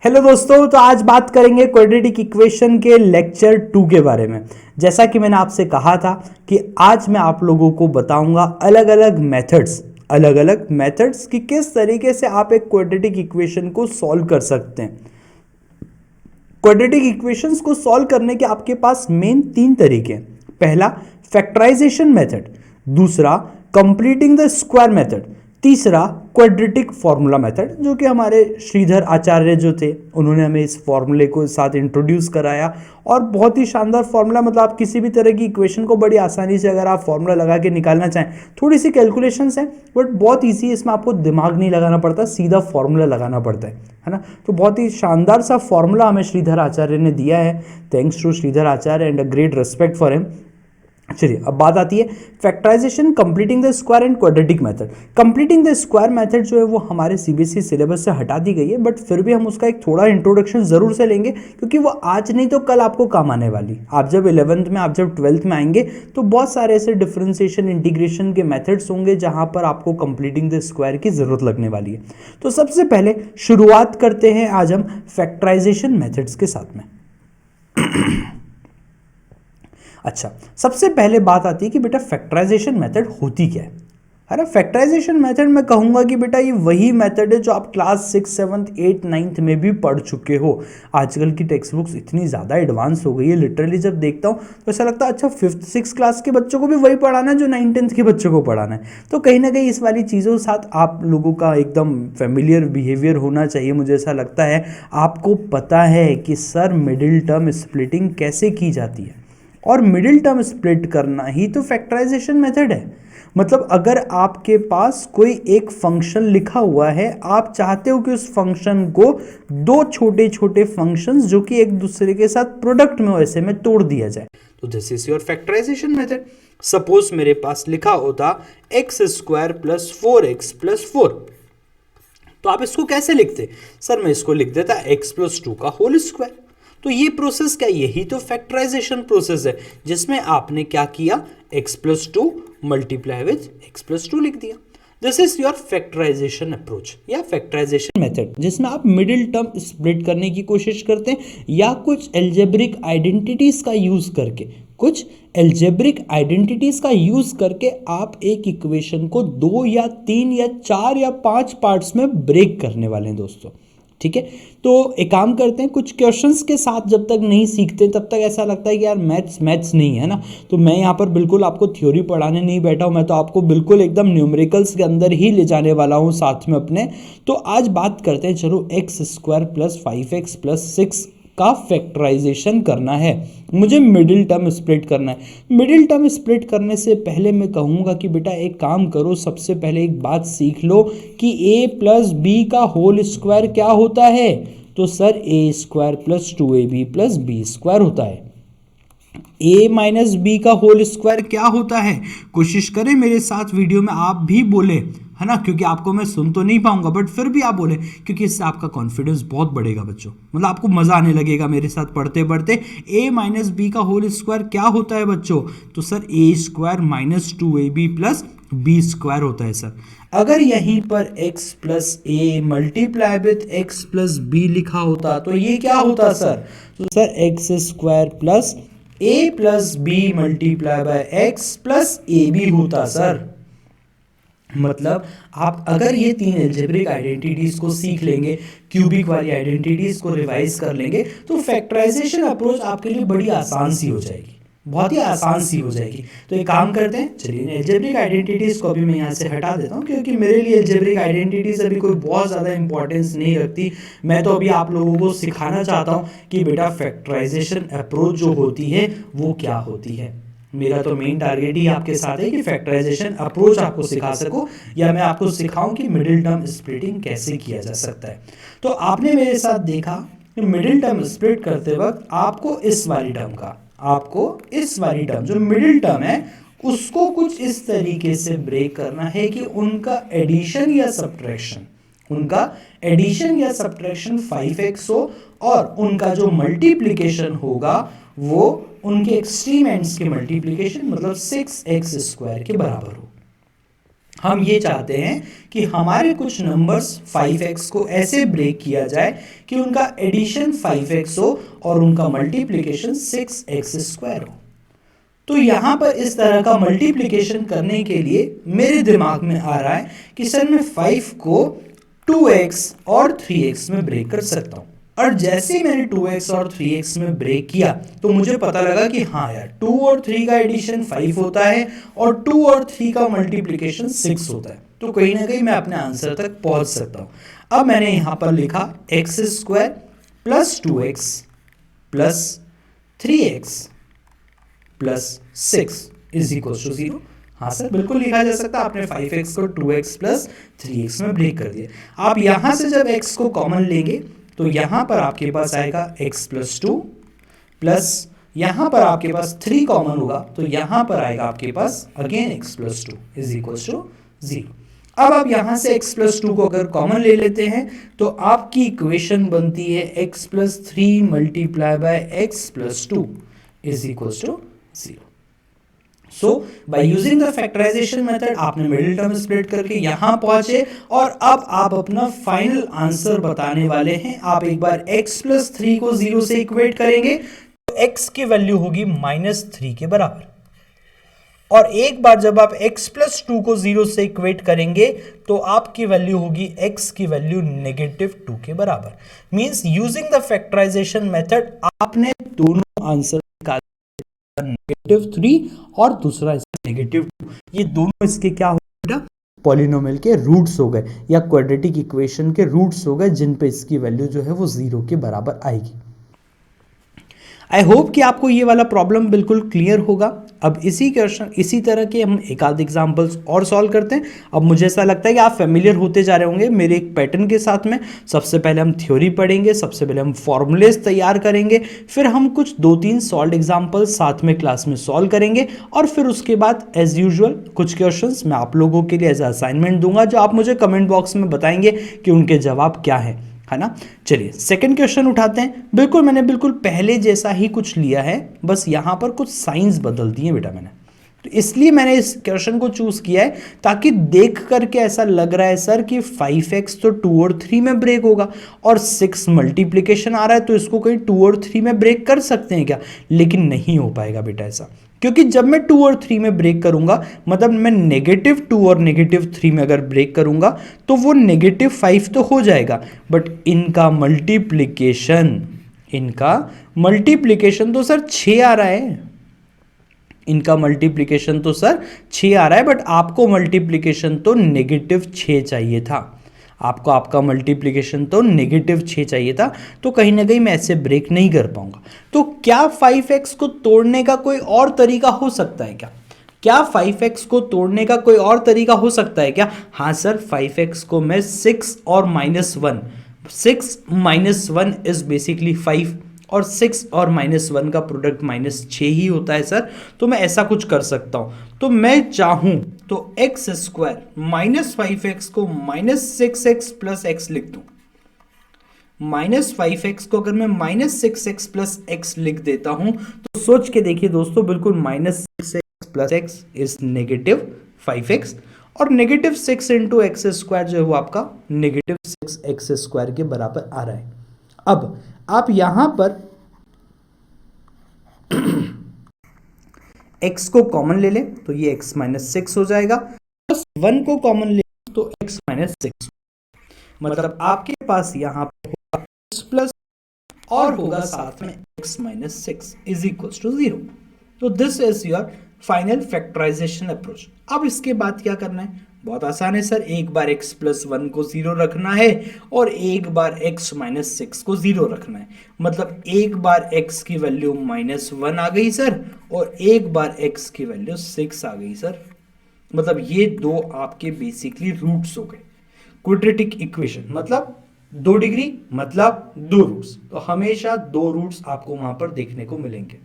Hello दोस्तों, तो आज बात करेंगे क्वाड्रेटिक इक्वेशन के लेक्चर 2 के बारे में। जैसा कि मैंने आपसे कहा था कि आज मैं आप लोगों को बताऊंगा अलग अलग मेथड्स कि किस तरीके से आप एक क्वाड्रेटिक इक्वेशन को सॉल्व कर सकते हैं। क्वाड्रेटिक इक्वेशंस को सॉल्व करने के आपके पास मेन 3 तरीके हैं। पहला फैक्टराइजेशन मेथड, दूसरा कंप्लीटिंग द स्क्वायर मेथड, तीसरा क्वाड्रेटिक फॉर्मूला मेथड, जो कि हमारे श्रीधर आचार्य जो थे उन्होंने हमें इस फॉर्मूले को साथ इंट्रोड्यूस कराया। और बहुत ही शानदार फॉर्मूला, मतलब आप किसी भी तरह की इक्वेशन को बड़ी आसानी से अगर आप फॉर्मूला लगा के निकालना चाहें, थोड़ी सी कैलकुलेशंस हैं बट बहुत ईजी है, इसमें आपको दिमाग नहीं लगाना पड़ता, सीधा फॉर्मूला लगाना पड़ता है ना। तो बहुत ही शानदार सा फॉर्मूला हमें श्रीधर आचार्य ने दिया है। Thanks to Shridhar Acharya and a great respect for him. चलिए अब बात आती है factorization, completing the square and quadratic method. Completing the square method जो है वो हमारे सीबीएसई सिलेबस से हटा दी गई है, बट फिर भी हम उसका एक थोड़ा इंट्रोडक्शन जरूर से लेंगे, क्योंकि वो आज नहीं तो कल आपको काम आने वाली। आप जब 11th में, आप जब 12th में आएंगे तो बहुत सारे ऐसे डिफरेंशिएशन, इंटीग्रेशन के मेथड्स होंगे जहां पर आपको कंप्लीटिंग द स्क्वायर की जरूरत लगने वाली है। तो सबसे पहले शुरुआत करते हैं आज हम फैक्टराइजेशन मेथड्स के साथ में। अच्छा, सबसे पहले बात आती है कि बेटा फैक्टराइजेशन मेथड होती क्या है ना। फैक्टराइजेशन मेथड मैं कहूंगा कि बेटा ये वही मेथड है जो आप क्लास 6, 7, 8, 9 में भी पढ़ चुके हो। आजकल की टेक्स्ट बुक्स इतनी ज़्यादा एडवांस हो गई है, लिटरली जब देखता हूँ तो ऐसा लगता है अच्छा 5th 6th क्लास के बच्चों को भी वही पढ़ाना है जो 9th 10th के बच्चों को पढ़ाना है। तो कहीं ना कहीं इस वाली चीज़ों के साथ आप लोगों का एकदम फेमिलियर बिहेवियर होना चाहिए। मुझे ऐसा लगता है आपको पता है कि सर मिडिल टर्म स्प्लिटिंग कैसे की जाती है, और मिडिल टर्म स्प्लिट करना ही तो फैक्टराइजेशन मेथड है। मतलब अगर आपके पास कोई एक फंक्शन लिखा हुआ है, आप चाहते हो कि उस फंक्शन को दो छोटे छोटे फंक्शंस जो कि एक दूसरे के साथ प्रोडक्ट में हो ऐसे में तोड़ दिया जाए, तो this is your factorization method. Suppose मेरे पास लिखा होता x² + 4x + 4, तो आप इसको कैसे लिखते? सर मैं इसको लिख देता x + 2 का होल स्क्वायर। तो ये प्रोसेस क्या, यही तो फैक्टराइजेशन प्रोसेस है, जिसमें आपने क्या किया, x + 2 मल्टीप्लाई विद x + 2 लिख दिया। This is your factorization approach या फैक्टराइजेशन मेथड, जिसमें आप मिडिल टर्म स्प्लिट करने की कोशिश करते हैं या कुछ एल्जेब्रिक आइडेंटिटीज का यूज करके आप एक इक्वेशन को 2 या 3 या 4 या 5 पार्ट्स में ब्रेक करने वाले हैं दोस्तों। ठीक है, तो एक काम करते हैं, कुछ क्वेश्चंस के साथ जब तक नहीं सीखते तब तक ऐसा लगता है कि यार मैथ्स नहीं है ना। तो मैं यहाँ पर बिल्कुल आपको थ्योरी पढ़ाने नहीं बैठा हूँ, मैं तो आपको बिल्कुल एकदम न्यूमेरिकल्स के अंदर ही ले जाने वाला हूँ साथ में अपने। तो आज बात करते हैं, चलो x² + 5x + 6 का फैक्टराइजेशन करना है, मुझे मिडिल टर्म स्प्लिट करना है। मिडिल टर्म स्प्लिट करने से पहले मैं कहूँगा कि बेटा एक काम करो, सबसे पहले एक बात सीख लो कि a + b का होल स्क्वायर क्या होता है। तो सर a² + 2ab + b² होता है। a - b का होल स्क्वायर क्या होता है? कोशिश करें मेरे साथ वीडियो में आप भी बोले, है ना, क्योंकि आपको मैं सुन तो नहीं पाऊंगा बट फिर भी आप बोले, क्योंकि इससे आपका कॉन्फिडेंस बहुत बढ़ेगा बच्चों। मतलब आपको मजा आने लगेगा मेरे साथ पढ़ते पढ़ते। a - b का होल स्क्वायर क्या होता है बच्चों? तो सर a² - 2ab + b² होता है सर। अगर यहीं पर x + a multiply with x + b लिखा होता तो ये क्या होता सर? तो sir x² + a + b multiply by x + ab होता सर। मतलब आप अगर ये 3 एल्जेब्रिक आइडेंटिटीज को सीख लेंगे, क्यूबिक वाली आइडेंटिटीज को रिवाइज कर लेंगे, तो फैक्टराइजेशन अप्रोच आपके लिए बड़ी आसान सी हो जाएगी, बहुत ही आसान सी हो जाएगी। तो एक काम करते हैं, चलिए एल्जेब्रिक आइडेंटिटीज को अभी मैं यहाँ से हटा देता हूँ, क्योंकि मेरे लिए एल्जेब्रिक आइडेंटिटीज अभी कोई बहुत ज़्यादा इंपॉर्टेंस नहीं रखती। मैं तो अभी आप लोगों को सिखाना चाहता हूँ कि बेटा फैक्टराइजेशन अप्रोच जो होती है वो क्या होती है। मेरा तो मेन टारगेट ही आपके साथ है कि फैक्टराइजेशन अप्रोच आपको सिखा सकूं, या मैं आपको सिखाऊं कि मिडिल टर्म स्प्लिटिंग कैसे किया जा सकता है। तो आपने मेरे साथ देखा कि मिडिल टर्म स्प्लिट करते वक्त आपको इस वाली टर्म जो मिडिल टर्म है उसको कुछ इस तरीके से ब्रेक करना है कि उनका एडिशन या सब्ट्रैक्शन 5x हो, और उनका जो मल्टीप्लिकेशन होगा वो उनके एक्सट्रीम एंड्स के मल्टीप्लिकेशन मतलब 6x² के बराबर हो। हम ये चाहते हैं कि हमारे कुछ नंबर्स 5x को ऐसे ब्रेक किया जाए कि उनका एडिशन 5x हो और उनका मल्टीप्लिकेशन 6x² हो। तो यहां पर इस तरह का मल्टीप्लिकेशन करने के लिए मेरे दिमाग में आ रहा है कि सर मैं 5 को 2x और 3x में ब्रेक कर सकता हूं। और जैसे ही मैंने 2x और 3x में ब्रेक किया तो मुझे पता लगा कि हाँ यार 2 और 3 का एडिशन 5 होता है और 2 और 3 का मल्टीप्लिकेशन 6 होता है। तो कहीं ना कहीं मैं अपने आंसर तक पहुंच सकता हूं। अब मैंने यहां पर लिखा x² plus 2x plus 3x plus 6 is equal to 0। हाँ सर बिल्कुल लिखा जा सकता है। आपने 5x को 2x प्लस 3x में ब्रेक कर दिया। आप यहां से जब x को कॉमन लेंगे तो यहां पर आपके पास आएगा x प्लस 2 प्लस यहां पर आपके पास 3 कॉमन होगा तो यहां पर आएगा आपके पास again x plus 2 is equal to 0। अब आप यहां से x प्लस 2 को अगर कॉमन ले लेते हैं तो आपकी इक्वेशन बनती है x plus 3 multiply by x plus 2 is equal to 0। So by using the factorization method आपने मिडिल टर्म स्प्लिट करके यहां पहुंचे और अब आप अपना फाइनल आंसर बताने वाले हैं। आप एक बार x प्लस 3 को 0 से इक्वेट करेंगे तो x की वैल्यू होगी -3 के बराबर, और एक बार जब आप x प्लस 2 को 0 से इक्वेट करेंगे तो आपकी वैल्यू होगी x की वैल्यू -2 के बराबर। Means using the factorization method आपने दोनों आंसर -3 और दूसरा -2, ये दोनों इसके क्या हो गए, पॉलिनोमियल के रूट्स हो गए या क्वाड्रेटिक इक्वेशन के रूट्स हो गए जिन पे इसकी वैल्यू जो है वो 0 के बराबर आएगी। आई होप कि आपको ये वाला प्रॉब्लम बिल्कुल क्लियर होगा। अब इसी तरह के हम एक आध एग्जांपल्स और सॉल्व करते हैं। अब मुझे ऐसा लगता है कि आप फेमिलियर होते जा रहे होंगे मेरे एक पैटर्न के साथ में। सबसे पहले हम थ्योरी पढ़ेंगे, सबसे पहले हम फॉर्मूलेज तैयार करेंगे, फिर हम कुछ 2-3 सॉल्व एग्जाम्पल्स साथ में क्लास में सॉल्व करेंगे और फिर उसके बाद एज यूजुअल कुछ क्वेश्चंस मैं आप लोगों के लिए एज असाइनमेंट दूंगा जो आप मुझे कमेंट बॉक्स में बताएंगे कि उनके जवाब क्या है ना। चलिए सेकंड क्वेश्चन उठाते हैं। मैंने बिल्कुल पहले जैसा ही कुछ लिया है, बस यहां पर कुछ साइंस बदल दिए बेटा मैंने, तो इसलिए मैंने इस क्वेश्चन को चूज किया है ताकि देख करके ऐसा लग रहा है सर कि 5x तो 2 और 3 में ब्रेक होगा और 6 मल्टीप्लिकेशन आ रहा है तो इसको कहीं 2 और 3 में ब्रेक कर सकते हैं क्या, लेकिन नहीं हो पाएगा बेटा ऐसा, क्योंकि जब मैं 2 और 3 में ब्रेक करूंगा मतलब मैं -2 और -3 में अगर ब्रेक करूंगा तो वो -5 तो हो जाएगा, बट इनका मल्टीप्लिकेशन तो सर 6 आ रहा है। इनका मल्टीप्लिकेशन तो सर 6 आ रहा है, बट आपको मल्टीप्लिकेशन तो -6 चाहिए था। आपका मल्टीप्लिकेशन तो -6 चाहिए था, तो कहीं ना कहीं मैं ऐसे ब्रेक नहीं कर पाऊंगा। तो क्या 5x को तोड़ने का कोई और तरीका हो सकता है क्या 5x को तोड़ने का कोई और तरीका हो सकता है क्या? हाँ सर, 5x को मैं 6 और -1, 6 - 1 इज बेसिकली 5 और 6 और -1 का प्रोडक्ट -6 ही होता है सर, तो मैं ऐसा कुछ कर सकता हूं। तो मैं चाहूं तो x² -5x को -6x प्लस x लिख दूं। -5x को अगर मैं -6x प्लस x लिख देता हूं तो सोच के देखिए दोस्तों, बिल्कुल -6x plus x is -5x और -6 इंटू x² जो है वो आपका -6x² के बराबर आ रहा है। अब आप यहां पर x को कॉमन ले लें तो ये x -6 हो जाएगा, प्लस 1 को कॉमन ले तो x -6, मतलब आपके पास यहां पर होगा x प्लस और होगा साथ में x -6 इज इक्वल टू 0। तो this is your final factorization approach. अब इसके बाद क्या करना है, बहुत आसान है सर, एक बार x प्लस 1 को 0 रखना है और एक बार x -6 को 0 रखना है। मतलब एक बार x की वैल्यू -1 आ गई सर और एक बार x की वैल्यू 6 आ गई सर। मतलब ये दो आपके बेसिकली रूट्स हो गए। क्वाड्रेटिक इक्वेशन मतलब 2 डिग्री मतलब 2 रूट्स, तो हमेशा 2 रूट्स आपको वहां पर देखने को मिलेंगे।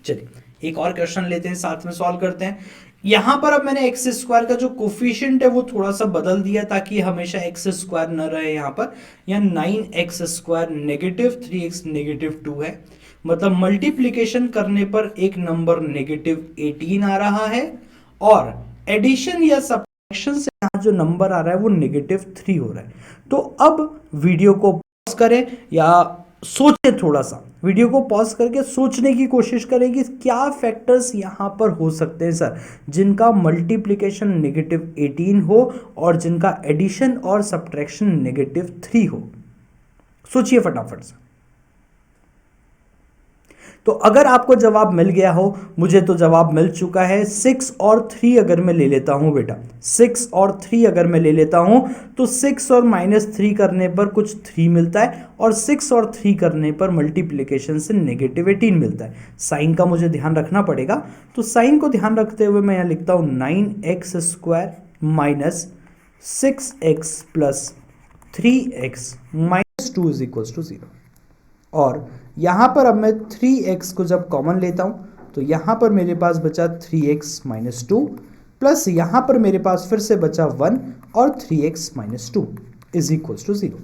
चलिए एक और क्वेश्चन लेते हैं, साथ में सॉल्व करते हैं। यहां पर अब मैंने x² का जो कोफिशिएंट है वो थोड़ा सा बदल दिया ताकि हमेशा x² न रहे यहाँ पर। यहाँ 9x² -3x -2 है, मतलब मल्टीप्लिकेशन करने पर एक नंबर -18 आ रहा है और एडिशन या सब्ट्रैक्शन से यहाँ जो नंबर आ रहा है वो -3 हो रहा है। तो अब वीडियो को पॉज करें या सोचे, थोड़ा सा वीडियो को पॉज करके सोचने की कोशिश करें कि क्या फैक्टर्स यहाँ पर हो सकते हैं सर, जिनका मल्टीप्लिकेशन -18 हो और जिनका एडिशन और सब्ट्रैक्शन -3 हो। सोचिए फटाफट से। तो अगर आपको जवाब मिल गया हो, मुझे तो जवाब मिल चुका है। 6 और 3 अगर मैं ले लेता हूं बेटा, 6 और 3 अगर मैं ले लेता हूं तो 6 और -3 करने पर कुछ 3 मिलता है और 6 और 3 करने पर मल्टीप्लिकेशन से -18 मिलता है। साइन का मुझे ध्यान रखना पड़ेगा, तो साइन को ध्यान रखते हुए मैं यहां लिखता हूं 9x² minus 6x plus 3x minus 2 is equal to 0। और यहाँ पर अब मैं 3x को जब कॉमन लेता हूँ तो यहाँ पर मेरे पास बचा 3x माइनस 2 प्लस यहाँ पर मेरे पास फिर से बचा 1 और 3x minus 2 is equal to 0।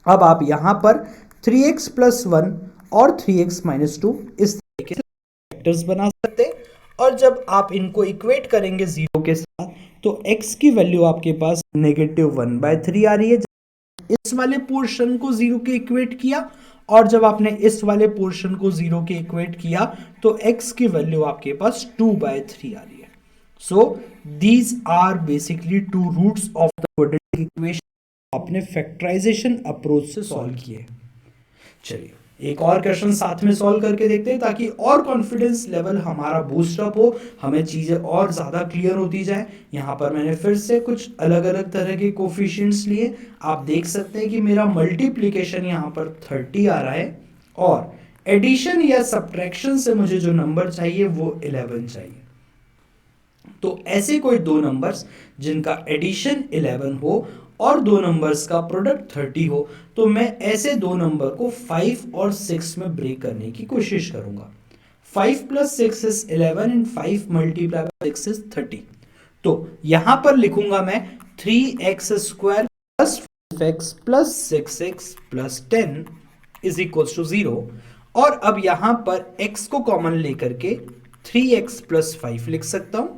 अब आप यहाँ पर 3x प्लस 1 और 3x माइनस 2 इस तरीके से फैक्टर्स बना सकते हैं। और जब आप इनको इक्वेट करेंगे 0 के साथ तो x की वैल्यू आपके पास -1/3 आ रही है। इस वाले पोर्शन को 0 के इक्वेट किया और जब आपने इस वाले पोर्शन को 0 के इक्वेट किया तो x की वैल्यू आपके पास 2/3 आ रही है। So these are basically two roots of the quadratic equation आपने फैक्टराइजेशन अप्रोच से सॉल्व किए। चलिए एक और क्वेश्चन साथ में सॉल्व करके देखते हैं ताकि और कॉन्फिडेंस लेवल हमारा बूस्ट अप हो, हमें चीजें और ज्यादा क्लियर होती जाए। यहाँ पर मैंने फिर से कुछ अलग अलग तरह के कोफिशिएंट्स लिए। आप देख सकते हैं कि मेरा मल्टीप्लिकेशन यहाँ पर 30 आ रहा है और एडिशन या सब्ट्रैक्शन से मुझे जो नंबर चाहिए वो 11 चाहिए। तो ऐसे कोई दो नंबर्स जिनका एडिशन 11 हो और दो नंबर्स का प्रोडक्ट 30 हो, तो मैं ऐसे दो नंबर को 5 और 6 में ब्रेक करने की कोशिश करूंगा। 5 plus 6 is 11 and 5 multiply by 6 is 30। तो यहां पर लिखूंगा मैं 3x² plus 5x plus 6x plus 10 is equal to 0। और अब यहां पर x को कॉमन लेकर के 3x प्लस 5 लिख सकता हूं,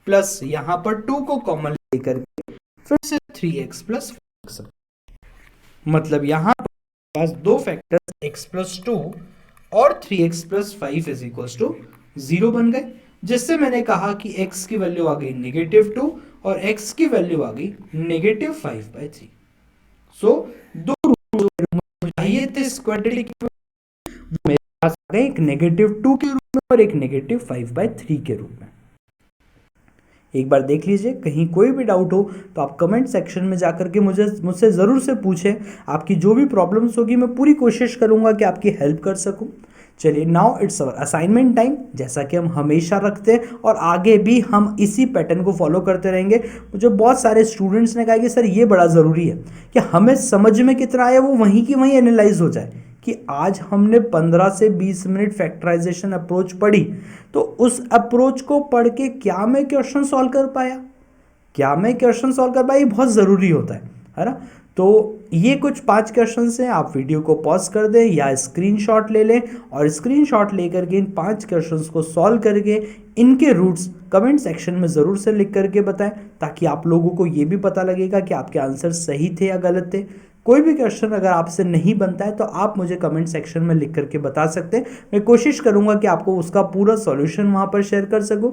प्लस यहां पर 2 को कॉमन लेकर के फिर से 3x प्लस 5। मतलब यहां पर पास दो फैक्टर्स x प्लस 2 और 3x plus 5 is equal to 0 बन गए, जिससे मैंने कहा कि x की वैल्यू आ गई -2 और x की वैल्यू आ गई -5/3। सो दो रूट चाहिए थे इस क्वाड्रेटिक मेरे पास आ गए, एक -2 के रूप में और एक -5/3 के रूप में। एक बार देख लीजिए, कहीं कोई भी डाउट हो तो आप कमेंट सेक्शन में जाकर के मुझसे ज़रूर से पूछें। आपकी जो भी प्रॉब्लम्स होगी मैं पूरी कोशिश करूंगा कि आपकी हेल्प कर सकूं। चलिए now it's our assignment time, जैसा कि हम हमेशा रखते हैं और आगे भी हम इसी पैटर्न को फॉलो करते रहेंगे। मुझे बहुत सारे स्टूडेंट्स ने कहा कि सर ये बड़ा ज़रूरी है कि हमें समझ में कितना आया वो वहीं की वहीं एनालाइज हो जाए कि आज हमने 15 से 20 मिनट फैक्टराइजेशन अप्रोच पढ़ी, तो उस अप्रोच को पढ़ के क्या मैं क्वेश्चन सॉल्व कर पाया, ये बहुत ज़रूरी होता है ना। तो ये कुछ 5 क्वेश्चन हैं, आप वीडियो को पॉज कर दें या स्क्रीनशॉट ले लें और स्क्रीनशॉट लेकर के इन 5 क्वेश्चंस को सॉल्व करके इनके रूट्स कमेंट सेक्शन में ज़रूर से लिख करके बताएं, ताकि आप लोगों को ये भी पता लगेगा कि आपके आंसर सही थे या गलत थे। कोई भी क्वेश्चन अगर आपसे नहीं बनता है तो आप मुझे कमेंट सेक्शन में लिख करके बता सकते हैं, मैं कोशिश करूंगा कि आपको उसका पूरा सॉल्यूशन वहां पर शेयर कर सकूं।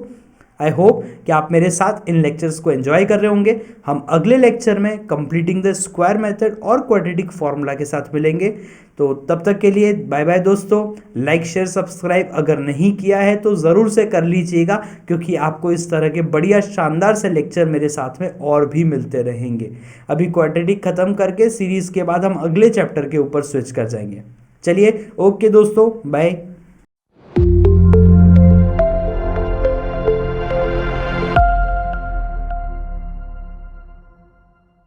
आई होप कि आप मेरे साथ इन लेक्चर्स को एंजॉय कर रहे होंगे। हम अगले लेक्चर में कंप्लीटिंग द स्क्वायर मेथड और क्वाड्रेटिक फॉर्मूला के साथ मिलेंगे। तो तब तक के लिए बाय बाय दोस्तों। लाइक शेयर सब्सक्राइब अगर नहीं किया है तो ज़रूर से कर लीजिएगा, क्योंकि आपको इस तरह के बढ़िया शानदार से लेक्चर मेरे साथ में और भी मिलते रहेंगे। अभी क्वाड्रेटिक खत्म करके सीरीज़ के बाद हम अगले चैप्टर के ऊपर स्विच कर जाएंगे। चलिए ओके दोस्तों, बाय।